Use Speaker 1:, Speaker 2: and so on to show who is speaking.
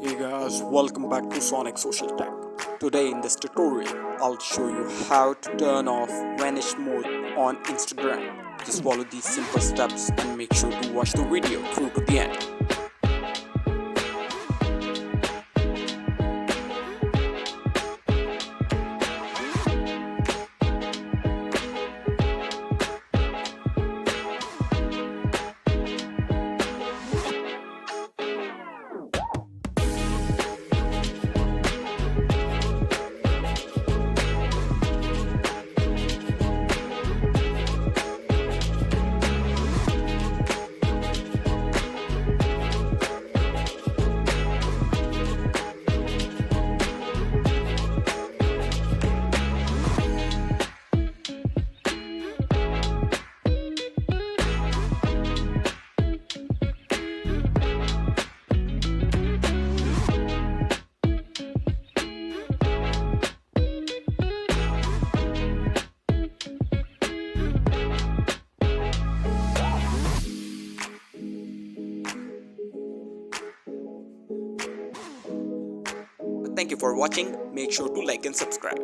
Speaker 1: Hey guys, welcome back to Sonic Social Tech. Today in this tutorial, I'll show you how to turn off vanish mode on Instagram. Just follow these simple steps and make sure to watch the video through to the end. Thank you for watching. Make sure to like and subscribe.